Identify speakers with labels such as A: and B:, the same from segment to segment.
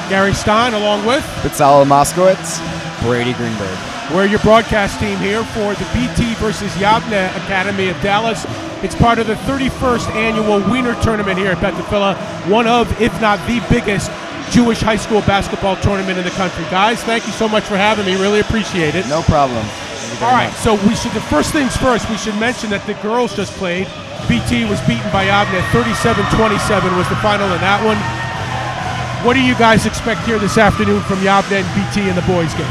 A: Gary Stein, along with
B: Beth Tfiloh,
C: Brady Greenberg.
A: We're your broadcast team here for the BT versus Yavneh Academy of Dallas. It's part of the 31st annual Weiner tournament here at Beth Tfiloh, one of, if not the biggest, Jewish high school basketball tournament in the country. Guys, thank you so much for having me. Really appreciate it.
B: No problem.
A: All right, so the first things first, we should mention that the girls just played. BT was beaten by Yavneh. 37-27 was the final in that one. What do you guys expect here this afternoon from Yavneh and BT in the boys' game?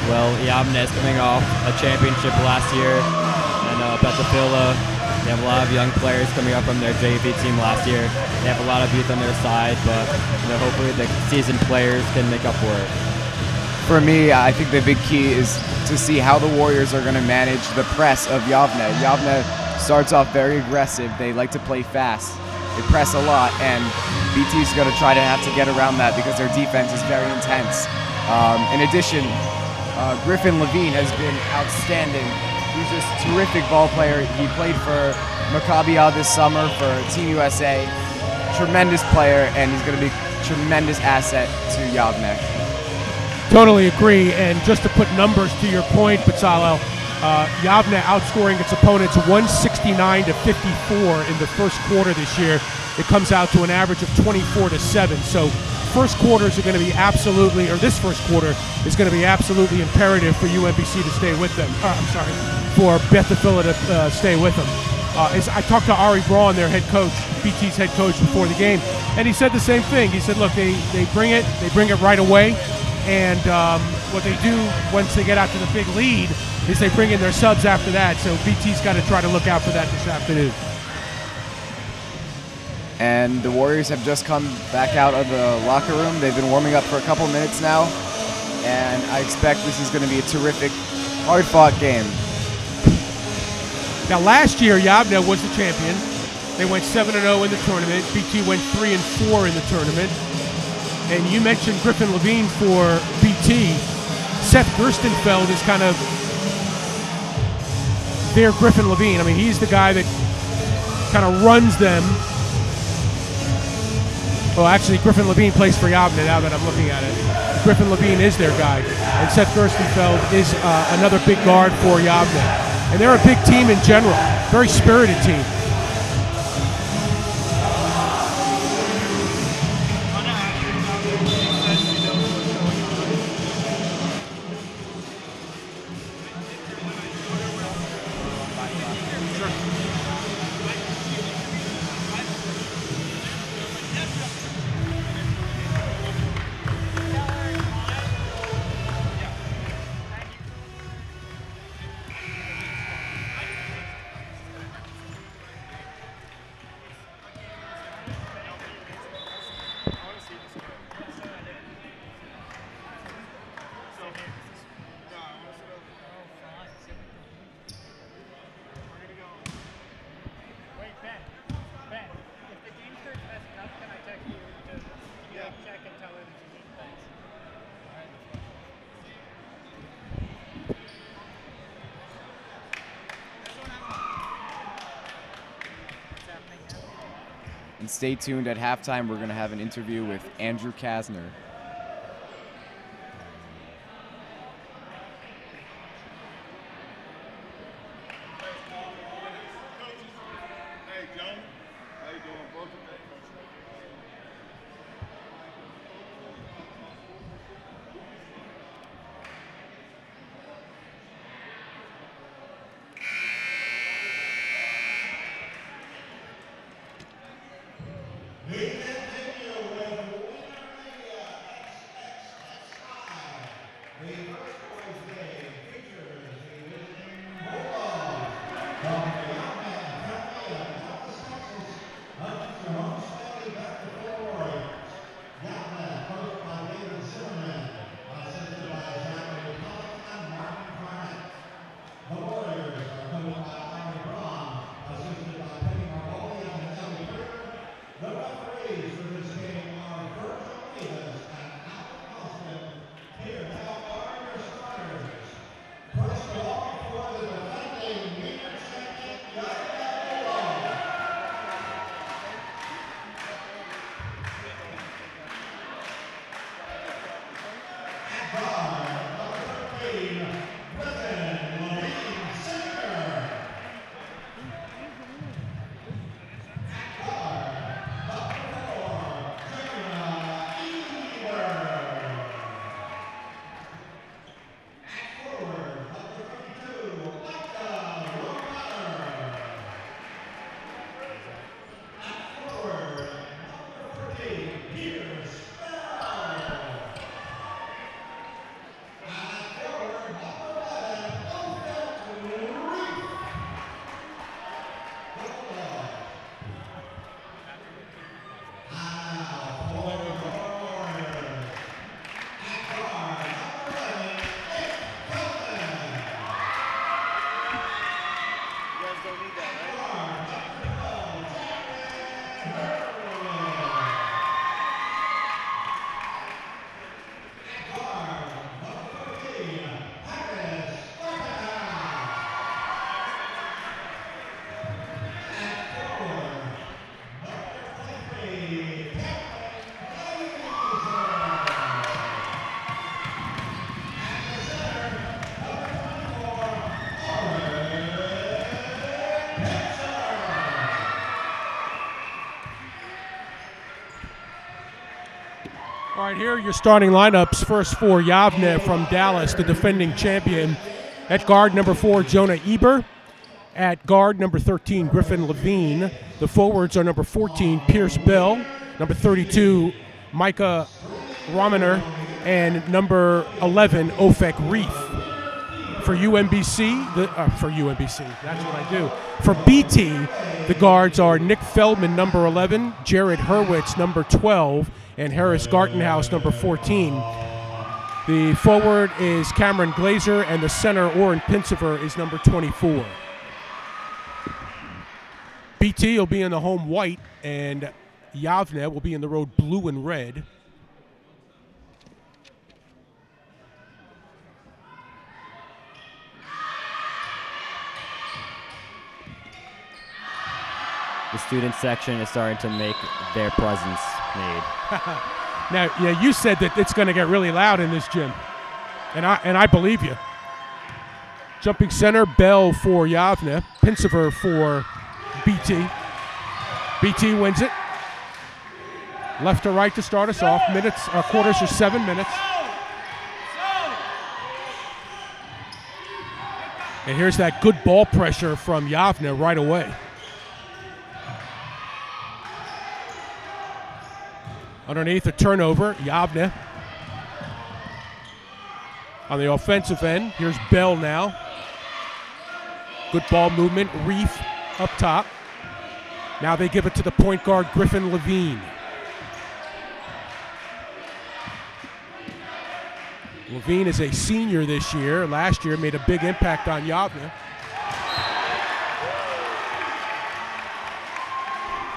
C: Well, Yavneh is coming off a championship last year, and Beth Tfiloh, they have a lot of young players coming up from their JV team last year. They have a lot of youth on their side, but hopefully the seasoned players can make up for it.
B: For me, I think the big key is to see how the Warriors are going to manage the press of Yavneh. Yavneh starts off very aggressive. They like to play fast. They press a lot, and BT's going to try to have to get around that because their defense is very intense. In addition, Griffin Levine has been outstanding. He's just a terrific ball player. He played for Maccabi this summer for Team USA. Tremendous player, and he's going to be a tremendous asset to Yavneh.
A: Totally agree, and just to put numbers to your point, Beth Tfiloh, Yavneh outscoring its opponents 169-54 in the first quarter this year. It comes out to an average of 24-7. So first quarters are going to be absolutely, or this first quarter is going to be absolutely imperative for UMBC to stay with them. For Beth Tfiloh to stay with them. I talked to Ari Braun, their head coach, BT's head coach, before the game, and he said the same thing. He said, look, they bring it right away, and what they do once they get out to the big lead is they bring in their subs after that. So BT's got to try to look out for that this afternoon.
B: And the Warriors have just come back out of the locker room. They've been warming up for a couple minutes now, and I expect this is going to be a terrific, hard-fought game.
A: Now, last year, Yavneh was the champion. They went 7-0 in the tournament. BT went 3-4 in the tournament. And you mentioned Griffin Levine for BT. Seth Gerstenfeld is kind of their Griffin Levine. I mean, he's the guy that kind of runs them. Well, actually, Griffin Levine plays for Yavneh now that I'm looking at it. Griffin Levine is their guy. And Seth Gerstenfeld is another big guard for Yavneh. And they're a big team in general, very spirited team.
B: And stay tuned at halftime. We're going to have an interview with Andrew Kasner.
A: All right, here are your starting lineups. First for Yavneh from Dallas, the defending champion. At guard, number 4, Jonah Eber. At guard, number 13, Griffin Levine. The forwards are number 14, Pierce Bell. Number 32, Micah Weiner. And number 11, Ofek Reef. For UMBC, that's what I do. For BT, the guards are Nick Feldman, number 11, Jared Hurwitz, number 12, and Harris Gartenhouse, number 14. The forward is Cameron Glazer, and the center, Oren Pincever, is number 24. BT will be in the home white, and Yavneh will be in the road blue and red.
C: The student section is starting to make their presence made.
A: Now, yeah, you said that it's going to get really loud in this gym, and I believe you. Jumping center, Bell for Yavneh, Pincever for BT. BT wins it. Left to right to start us off. Quarters are 7 minutes. And here's that good ball pressure from Yavneh right away. Underneath, a turnover, Yavneh. On the offensive end, here's Bell now. Good ball movement, Reef up top. Now they give it to the point guard, Griffin Levine. Levine is a senior this year. Last year made a big impact on Yavneh.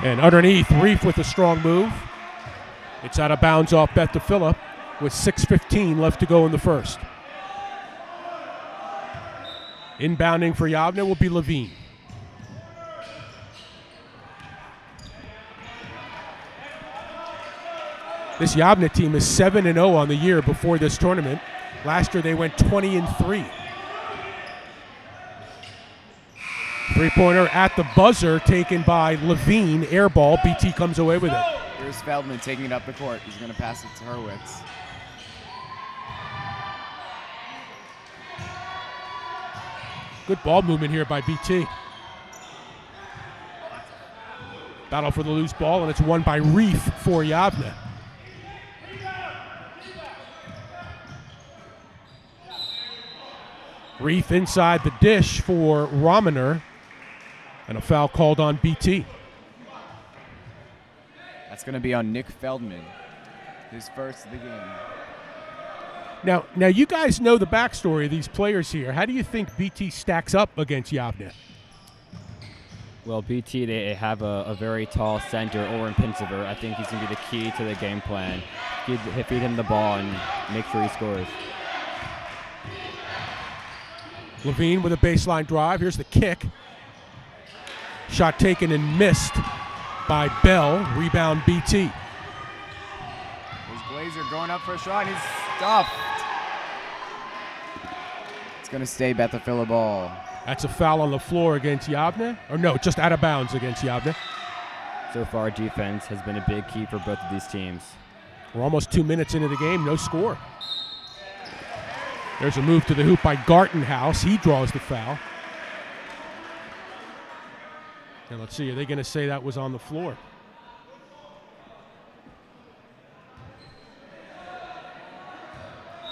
A: And underneath, Reef with a strong move. It's out of bounds off Beth Tfiloh with 6:15 left to go in the first. Inbounding for Yavneh will be Levine. This Yavneh team is 7-0 on the year before this tournament. Last year they went 20-3. Three-pointer at the buzzer taken by Levine. Air ball. BT comes away with it.
B: Here's Feldman taking it up the court. He's going to pass it to Hurwitz.
A: Good ball movement here by BT. Battle for the loose ball, and it's won by Reef for Yavneh. Reef inside the dish for Weiner, and a foul called on BT.
B: That's going to be on Nick Feldman, his first of the game.
A: Now you guys know the backstory of these players here. How do you think BT stacks up against Yavneh?
C: Well, BT, they have a very tall center, Oren Pincever. I think he's going to be the key to the game plan. Feed him the ball and make sure he scores.
A: Levine with a baseline drive. Here's the kick. Shot taken and missed by Bell. Rebound BT.
B: There's Glazer going up for a shot. He's stuffed. It's going to stay Beth Tfiloh ball.
A: That's a foul on the floor against Yavneh. Or no, just out of bounds against Yavneh.
C: So far, defense has been a big key for both of these teams.
A: We're almost 2 minutes into the game, no score. There's a move to the hoop by Gartenhouse. He draws the foul. And let's see, are they going to say that was on the floor?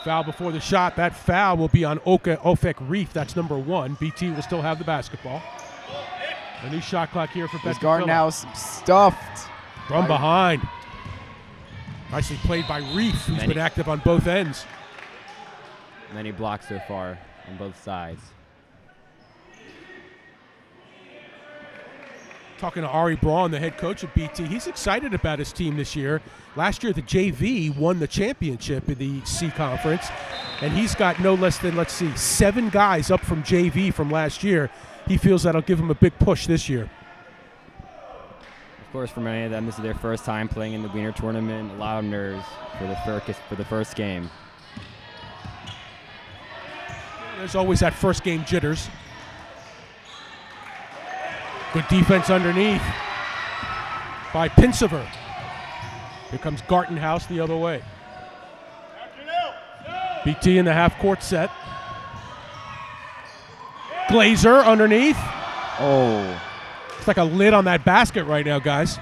A: Foul before the shot. That foul will be on Ofek Reef. That's number 1. BT will still have the basketball. A new shot clock here for Beth Tfiloh.
B: Gartenhouse stuffed.
A: From behind. Nicely played by Reef, who's been active on both ends.
C: Many blocks so far on both sides.
A: Talking to Ari Braun, the head coach of BT, he's excited about his team this year. Last year, the JV won the championship in the C Conference, and he's got no less than, 7 guys up from JV from last year. He feels that'll give him a big push this year.
C: Of course, for many of them, this is their first time playing in the Weiner tournament. A lot of nerves for the first game.
A: There's always that first game jitters. Good defense underneath by Pinsever. Here comes Gartenhouse the other way. BT in the half-court set. Glazer underneath.
B: Oh.
A: It's like a lid on that basket right now, guys.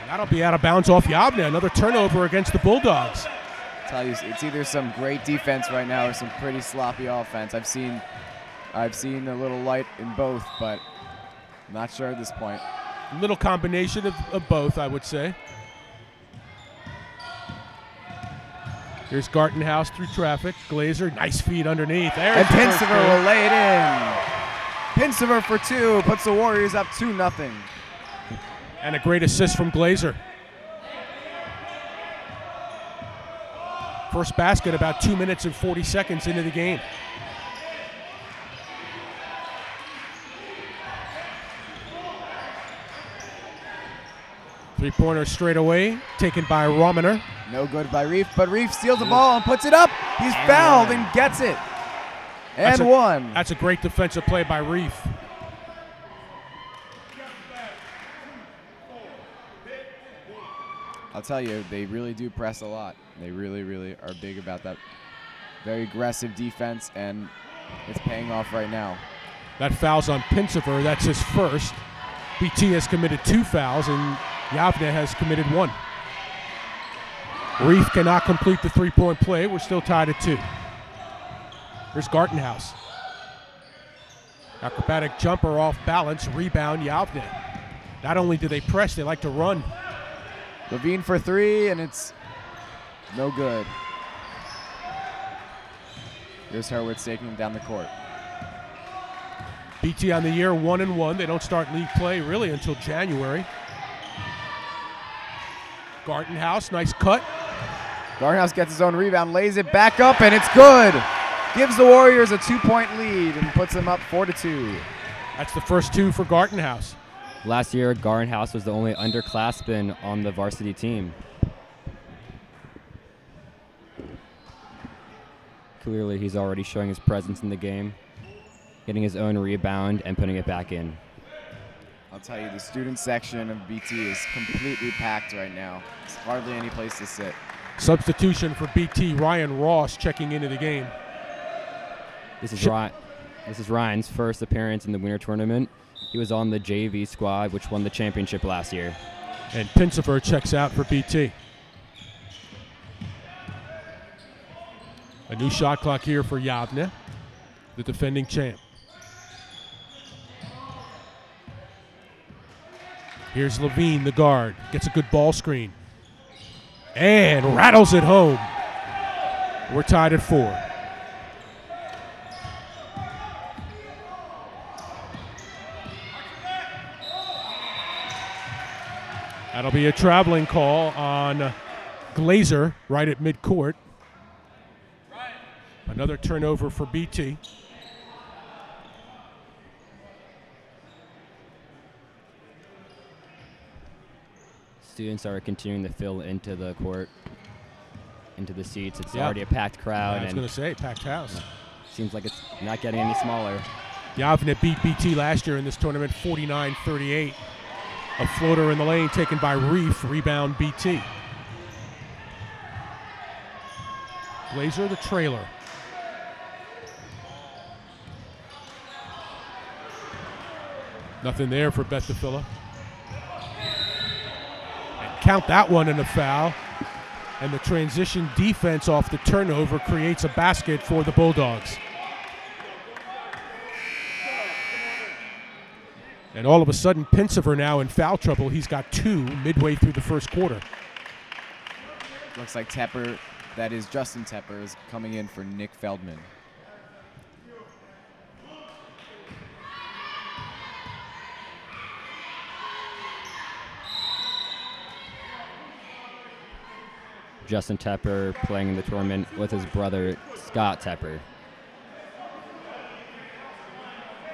A: And that'll be out of bounds off Yavneh. Another turnover against the Bulldogs.
B: I'll tell you, it's either some great defense right now or some pretty sloppy offense. I've seen a little light in both, but I'm not sure at this point.
A: A little combination of both, I would say. Here's Gartenhouse through traffic. Glazer, nice feed underneath. There's
B: and Pinsever will lay it in. Pinsever for 2, puts the Warriors up 2-0.
A: And a great assist from Glazer. First basket about 2 minutes and 40 seconds into the game. Three-pointer straight away, taken by Weiner.
B: No good by Reef, but Reef steals the ball and puts it up. He's fouled and gets it. And one.
A: That's a great defensive play by Reef.
B: I'll tell you, they really do press a lot. They really, really are big about that. Very aggressive defense, and it's paying off right now.
A: That foul's on Pinsever. That's his first. BT has committed 2 fouls, and Yavneh has committed 1. Reef cannot complete the three-point play. We're still tied at 2. Here's Gartenhouse. Acrobatic jumper off balance. Rebound, Yavneh. Not only do they press, they like to run.
B: Levine for 3, and it's no good. Here's Hurwitz taking him down the court.
A: BT on the year 1-1. They don't start league play really until January. Gartenhouse, nice cut.
B: Gartenhouse gets his own rebound, lays it back up, and it's good. Gives the Warriors a 2-point lead and puts them up 4-2.
A: That's the first 2 for Gartenhouse.
C: Last year, Gartenhouse was the only underclassman on the varsity team. Clearly, he's already showing his presence in the game, getting his own rebound and putting it back in.
B: I'll tell you, the student section of BT is completely packed right now. There's hardly any place to sit.
A: Substitution for BT, Ryan Ross checking into the game.
C: This is Ryan's first appearance in the Weiner tournament. He was on the JV squad, which won the championship last year.
A: And Pinsever checks out for BT. A new shot clock here for Yavneh, the defending champ. Here's Levine, the guard. Gets a good ball screen. And rattles it home. We're tied at 4. That'll be a traveling call on Glazer right at midcourt. Another turnover for BT.
C: Students are continuing to fill into the court. into the seats. It's already a packed crowd.
A: I was going to say, packed house.
C: Seems like it's not getting any smaller.
A: Yavneh beat BT last year in this tournament, 49-38. A floater in the lane taken by Reef, rebound BT. Glazer the trailer. Nothing there for Beth Tfiloh. And count that one in a foul. And the transition defense off the turnover creates a basket for the Bulldogs. And all of a sudden, Pinsiver now in foul trouble. He's got 2 midway through the first quarter.
B: Looks like Tepper, that is Justin Tepper, is coming in for Nick Feldman.
C: Justin Tepper playing in the tournament with his brother, Scott Tepper.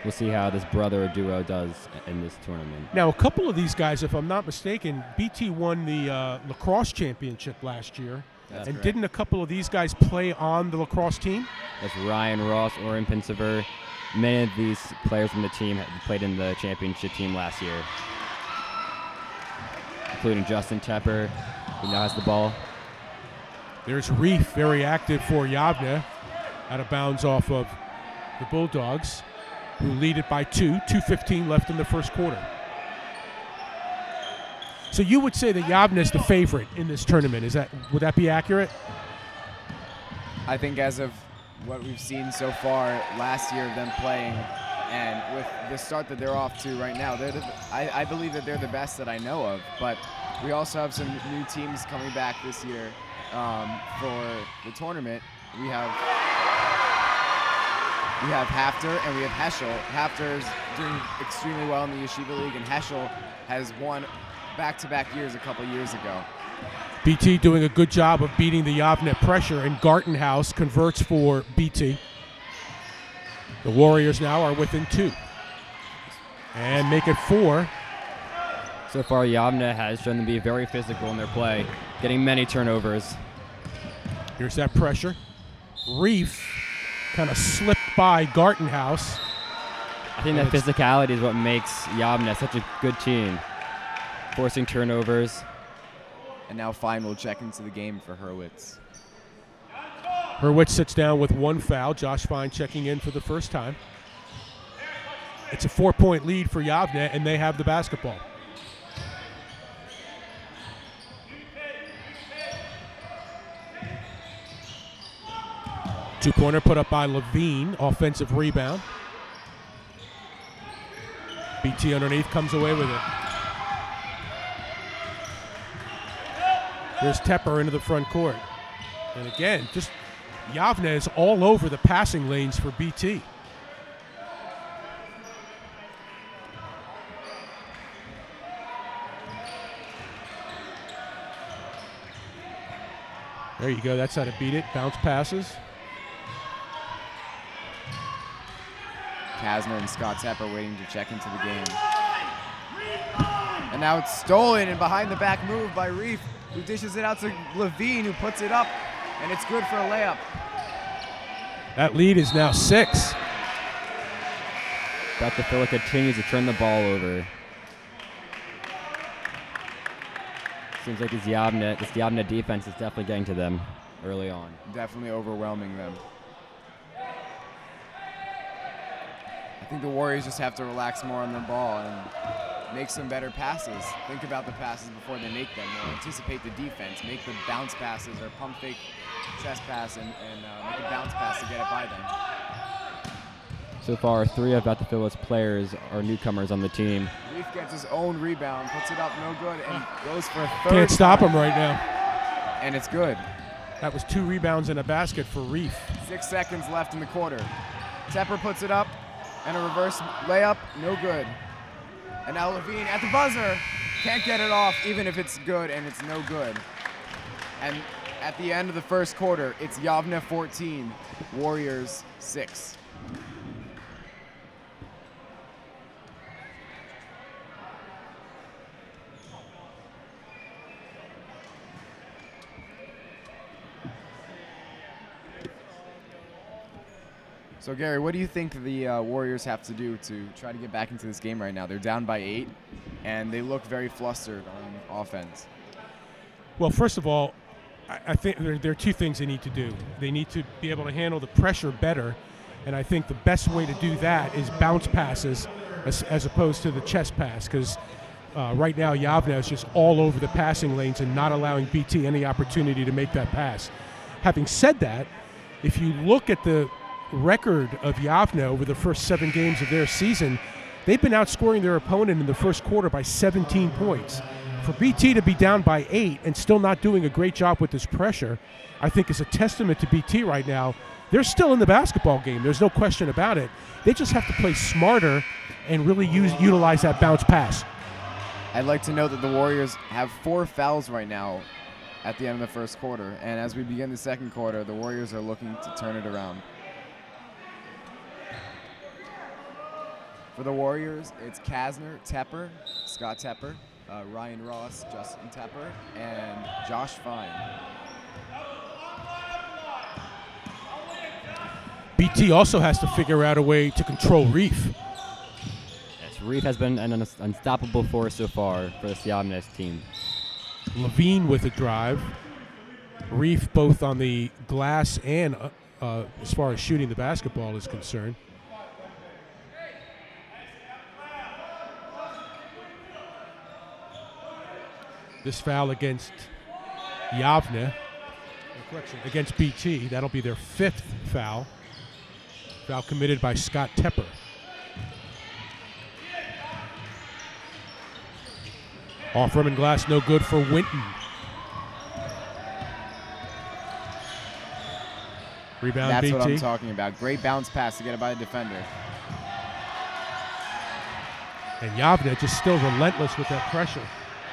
C: We'll see how this brother duo does in this tournament.
A: Now, a couple of these guys, if I'm not mistaken, BT won the lacrosse championship last year.
C: That's
A: and
C: correct.
A: didn't a couple of these guys play on the lacrosse team?
C: That's Ryan Ross, Oren Pinsiver. Many of these players from the team had played in the championship team last year, including Justin Tepper, who now has the ball.
A: There's Reef, very active for Yavneh, out of bounds off of the Bulldogs, who lead it by 2, 2:15 left in the first quarter. So you would say that Yavneh is the favorite in this tournament. Would that be accurate?
B: I think as of what we've seen so far last year of them playing, and with the start that they're off to right now, I believe that they're the best that I know of. But we also have some new teams coming back this year for the tournament. We have Hafter and we have Heschel. Hafter is doing extremely well in the Yeshiva League, and Heschel has won back-to-back years a couple years ago.
A: BT doing a good job of beating the Yavneh pressure, and Gartenhouse converts for BT. The Warriors now are within 2 and make it 4.
C: So far, Yavneh has shown to be very physical in their play, getting many turnovers.
A: Here's that pressure. Reef kind of slipped by Gartenhouse.
C: I think that physicality is what makes Yavneh such a good team, forcing turnovers.
B: And now Fine will check into the game for Hurwitz.
A: Hurwitz sits down with 1 foul. Josh Fine checking in for the first time. It's a 4-point lead for Yavneh, and they have the basketball. Two-pointer put up by Levine, offensive rebound. BT underneath comes away with it. There's Tepper into the front court. And again, just Yavneh is all over the passing lanes for BT. There you go, that's how to beat it. Bounce passes.
B: Kasner and Scott Tepper waiting to check into the game. And now it's stolen, and behind the back move by Reef, who dishes it out to Levine, who puts it up, and it's good for a layup.
A: That lead is now 6.
C: Beth Tfiloh continues to turn the ball over. Seems like this Yavneh defense is definitely getting to them early on.
B: Definitely overwhelming them. I think the Warriors just have to relax more on the ball and make some better passes. Think about the passes before they make them, or anticipate the defense, make the bounce passes or pump fake chest pass and make a bounce pass to get it by them.
C: So far, 3 of Beth Tfiloh's players are newcomers on the team.
B: Reef gets his own rebound, puts it up no good, and goes for a third.
A: Can't stop
B: time.
A: him right now.
B: And it's good.
A: That was 2 rebounds and a basket for Reef.
B: 6 seconds left in the quarter. Tepper puts it up, and a reverse layup, no good. And now Levine at the buzzer, can't get it off even if it's good, and it's no good. And at the end of the first quarter, it's Yavneh 14, Warriors 6. So, Gary, what do you think the Warriors have to do to try to get back into this game right now? They're down by 8, and they look very flustered on offense.
A: Well, first of all, I think there are two things they need to do. They need to be able to handle the pressure better, and I think the best way to do that is bounce passes as opposed to the chest pass, because right now Yavneh is just all over the passing lanes and not allowing BT any opportunity to make that pass. Having said that, if you look at the record of Yavneh over the first 7 games of their season, they've been outscoring their opponent in the first quarter by 17 points. For BT to be down by 8 and still not doing a great job with this pressure, I think is a testament to BT right now. They're still in the basketball game. There's no question about it. They just have to play smarter and really utilize that bounce pass.
B: I'd like to note that the Warriors have 4 fouls right now at the end of the first quarter, and as we begin the second quarter, the Warriors are looking to turn it around. For the Warriors, it's Kasner, Tepper, Scott Tepper, Ryan Ross, Justin Tepper, and Josh Fine.
A: BT also has to figure out a way to control Reef.
C: Yes, Reef has been an unstoppable force so far for this Yavneh team.
A: Levine with a drive. Reef both on the glass and as far as shooting the basketball is concerned. This foul against Yavneh, against BT, that'll be their 5th foul. Foul committed by Scott Tepper. Off rim and glass, no good for Winton. Rebound
B: That's
A: BT.
B: what I'm talking about. Great bounce pass to get it by the defender.
A: And Yavneh just still relentless with that pressure.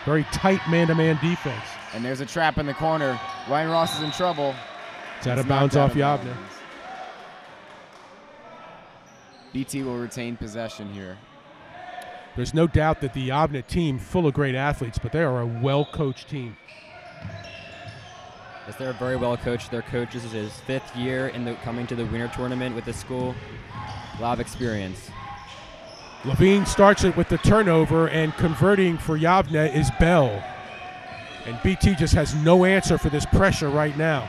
A: Very tight man-to-man defense.
B: And there's a trap in the corner. Ryan Ross is in trouble.
A: It's out of bounds off Yavneh.
B: BT will retain possession here.
A: There's no doubt that the Yavneh team, full of great athletes, but they are a well-coached team.
C: Yes, they're very well coached. Their coach is his 5th year coming to the Weiner tournament with the school. A lot of experience.
A: Levine starts it with the turnover, and converting for Yavneh is Bell. And BT just has no answer for this pressure right now.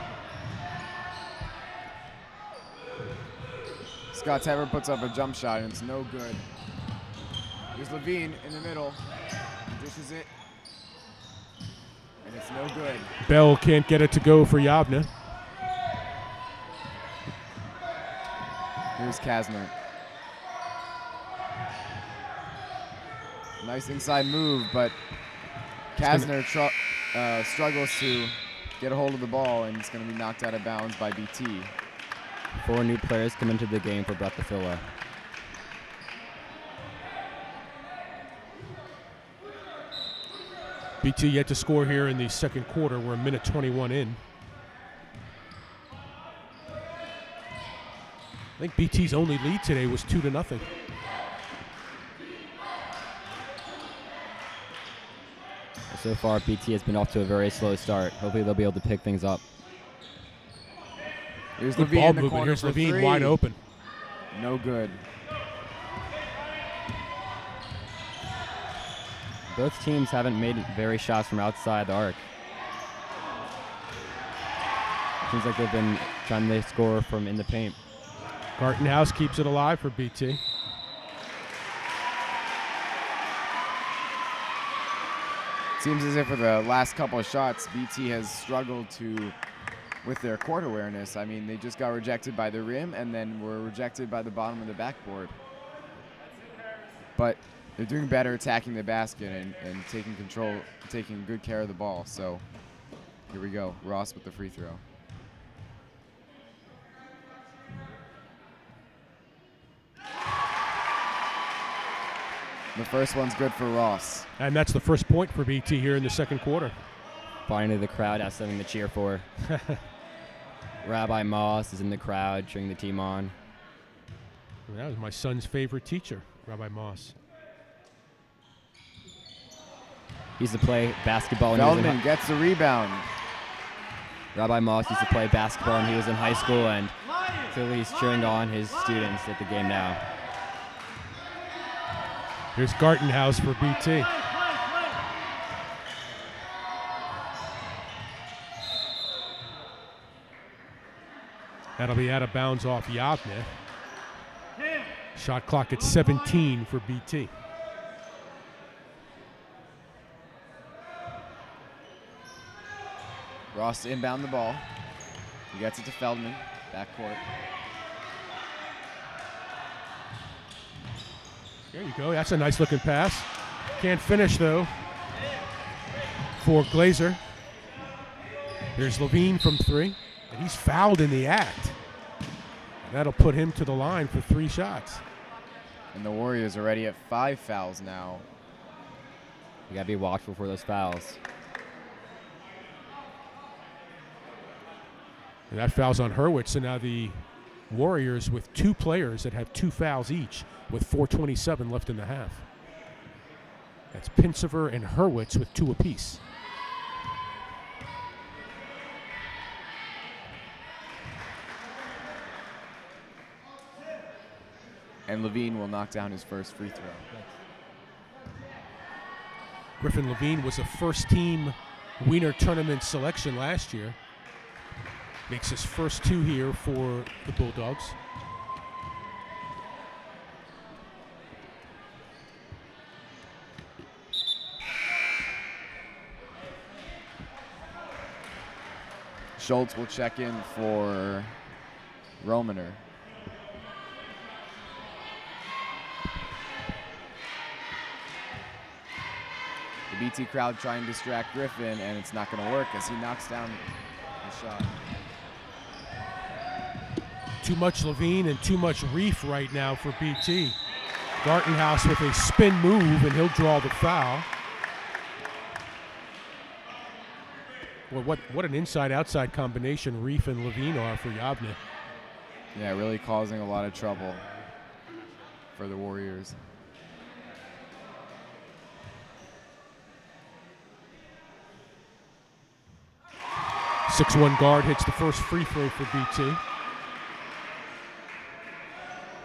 B: Scott Tepper puts up a jump shot, and it's no good. Here's Levine in the middle. Dishes it. And it's no good.
A: Bell can't get it to go for Yavneh.
B: Here's Kasner. Nice inside move, but Kasner struggles to get a hold of the ball, and it's going to be knocked out of bounds by BT.
C: 4 new players come into the game for Beth Tfiloh.
A: BT yet to score here in the second quarter. We're a minute 21 in. I think BT's only lead today was 2-0.
C: So far, BT has been off to a very slow start. Hopefully, they'll be able to pick things up.
B: Here's
A: Good
B: Levine
A: ball
B: in the
A: movement.
B: corner
A: Here's
B: for
A: Levine
B: 3.
A: wide open.
B: No good.
C: Both teams haven't made very shots from outside the arc. Seems like they've been trying to score from in the paint.
A: Gartenhouse keeps it alive for BT.
B: Seems as if for the last couple of shots, BT has struggled with their court awareness. I mean, they just got rejected by the rim and then were rejected by the bottom of the backboard. But they're doing better attacking the basket and taking control, taking good care of the ball. So here we go. Ross with the free throw. The first one's good for Ross.
A: And that's the first point for BT here in the second quarter.
C: Finally, the crowd has something to cheer for. Rabbi Moss is in the crowd cheering the team on.
A: That was my son's favorite teacher, Rabbi Moss.
C: He used to play basketball when he was in
B: Feldman gets the rebound.
C: Rabbi Moss used to play basketball when he was in high school, and Clearly he's cheering on his students at the game now.
A: Here's Gartenhouse for BT. That'll be out of bounds off Yavneh. Shot clock at 17 for BT.
B: Ross to inbound the ball. He gets it to Feldman, backcourt.
A: There you go. That's a nice looking pass. Can't finish though for Glazer. Here's Levine from 3. And he's fouled in the act. That'll put him to the line for 3 shots.
B: And the Warriors are already at 5 fouls now.
C: You got to be watchful for those fouls.
A: And that foul's on Hurwitz. So now the Warriors with 2 players that have 2 fouls each with 4:27 left in the half. That's Pinsever and Hurwitz with 2 apiece.
B: And Levine will knock down his first free throw.
A: Griffin Levine was a first-team Weiner tournament selection last year. Makes his first 2 here for the Bulldogs.
B: Schultz will check in for Romaner. The BT crowd trying to distract Griffin, and it's not going to work as he knocks down the shot.
A: Too much Levine and too much Reef right now for BT. Gartenhouse with a spin move, and he'll draw the foul. Well, what an inside-outside combination Reef and Levine are for Yavneh.
B: Yeah, really causing a lot of trouble for the Warriors.
A: .61 guard hits the first free throw for BT.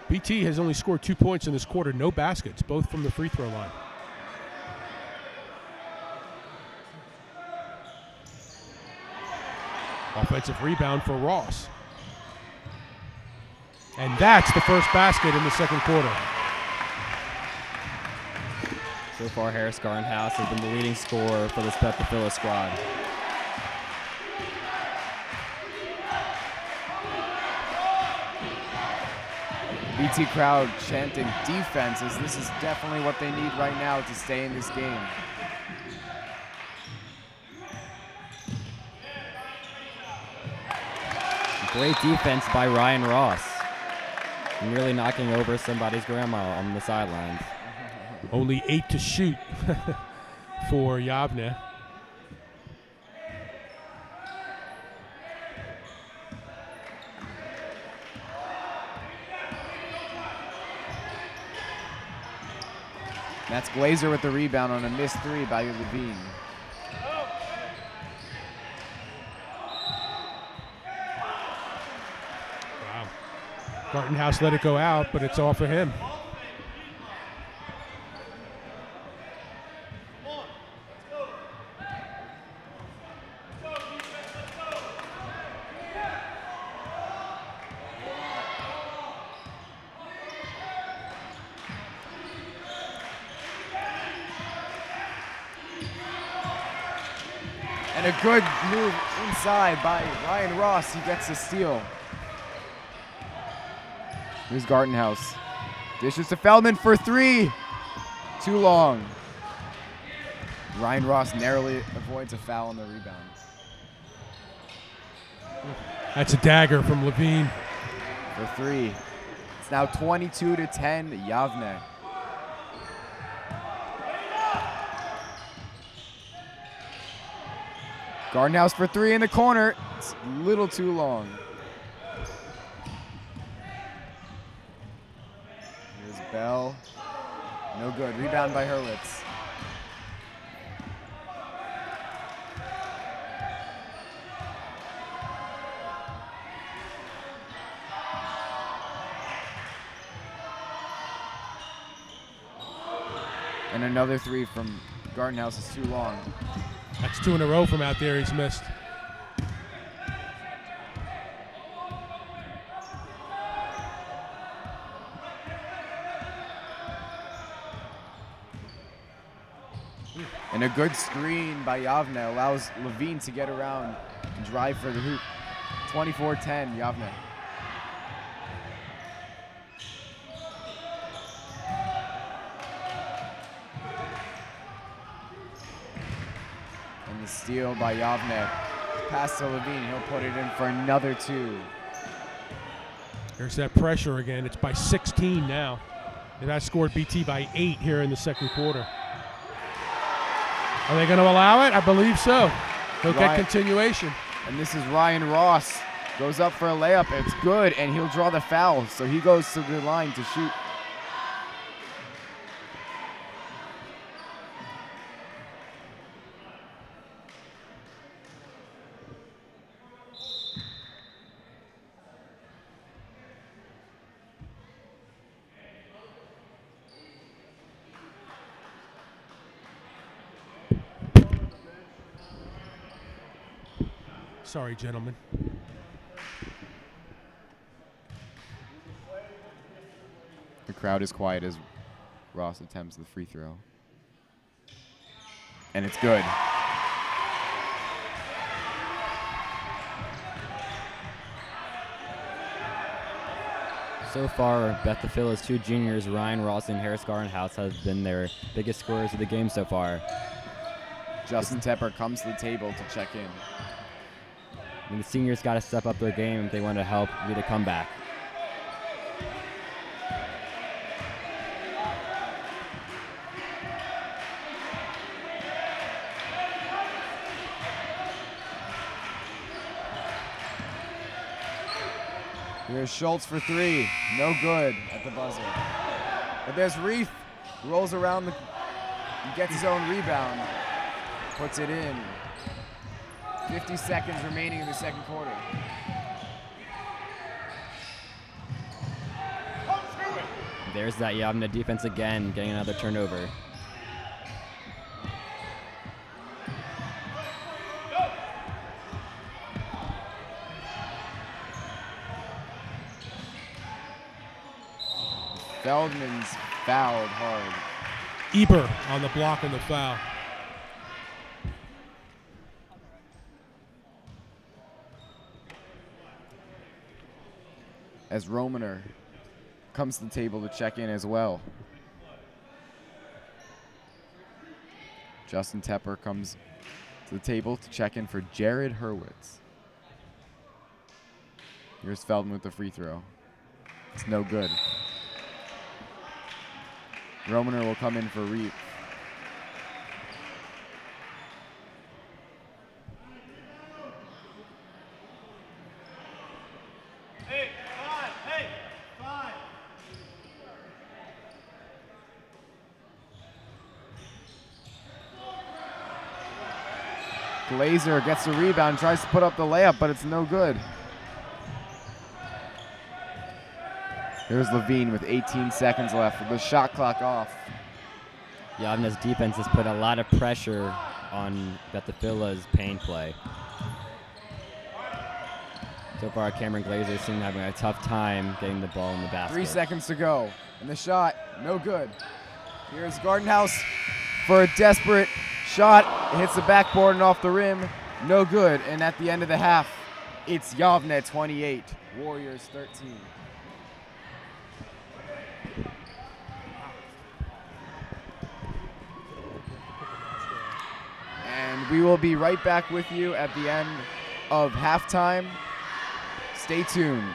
A: BT has only scored 2 points in this quarter, no baskets, both from the free throw line. Offensive rebound for Ross. And that's the first basket in the second quarter.
C: So far, Harris Gartenhouse has been the leading scorer for this Beth Tfiloh squad.
B: BT crowd chanting defense, as this is definitely what they need right now to stay in this game.
C: Great defense by Ryan Ross. Nearly knocking over somebody's grandma on the sidelines.
A: Only 8 to shoot for Yavneh.
B: That's Glazer with the rebound on a missed 3 by Levine.
A: Wow. Gartenhouse let it go out, but it's off of him.
B: And a good move inside by Ryan Ross. He gets the steal. Here's Gartenhouse. Dishes to Feldman for 3. Too long. Ryan Ross narrowly avoids a foul on the rebound.
A: That's a dagger from Levine.
B: For 3. It's now 22-10, Yavneh. Gartenhouse for 3 in the corner. It's a little too long. Here's Bell. No good. Rebound by Hurwitz. And another three from Gardenhouse is too long.
A: That's 2 in a row from out there he's missed.
B: And a good screen by Yavneh allows Levine to get around and drive for the hoop. 24-10, Yavneh. And the steal by Yavneh. Pass to Levine, he'll put it in for another 2.
A: There's that pressure again. It's by 16 now. It has scored BT by 8 here in the second quarter. Are they going to allow it? I believe so. He'll get continuation.
B: And this is Ryan Ross. Goes up for a layup. It's good, and he'll draw the foul. So he goes to the line to shoot.
A: Sorry, gentlemen.
B: The crowd is quiet as Ross attempts the free throw. And it's good.
C: So far, Beth Tfiloh's 2 juniors, Ryan Ross and Harris Gardenhouse, have been their biggest scorers of the game so far.
B: Justin Tepper comes to the table to check in.
C: And the seniors got to step up their game if they want to help lead a comeback.
B: Here's Schultz for 3. No good at the buzzer. But there's Reef. Rolls around, he gets his own rebound. Puts it in. 50 seconds remaining in the second quarter.
C: There's that Yavneh defense again, getting another turnover.
B: Feldman's fouled hard.
A: Eber on the block and the foul.
B: As Weiner comes to the table to check in as well. Justin Tepper comes to the table to check in for Jared Hurwitz. Here's Feldman with the free throw. It's no good. Weiner will come in for Reef. Glazer gets the rebound, tries to put up the layup, but it's no good. Here's Levine with 18 seconds left with the shot clock off.
C: Yavneh's defense has put a lot of pressure on Beth Tfiloh's paint play. So far, Cameron Glazer seems having a tough time getting the ball in the basket.
B: 3 seconds to go, and the shot, no good. Here's Gardenhouse for a desperate shot. It hits the backboard and off the rim, no good. And at the end of the half, it's Yavneh 28, Warriors 13. And we will be right back with you at the end of halftime. Stay tuned.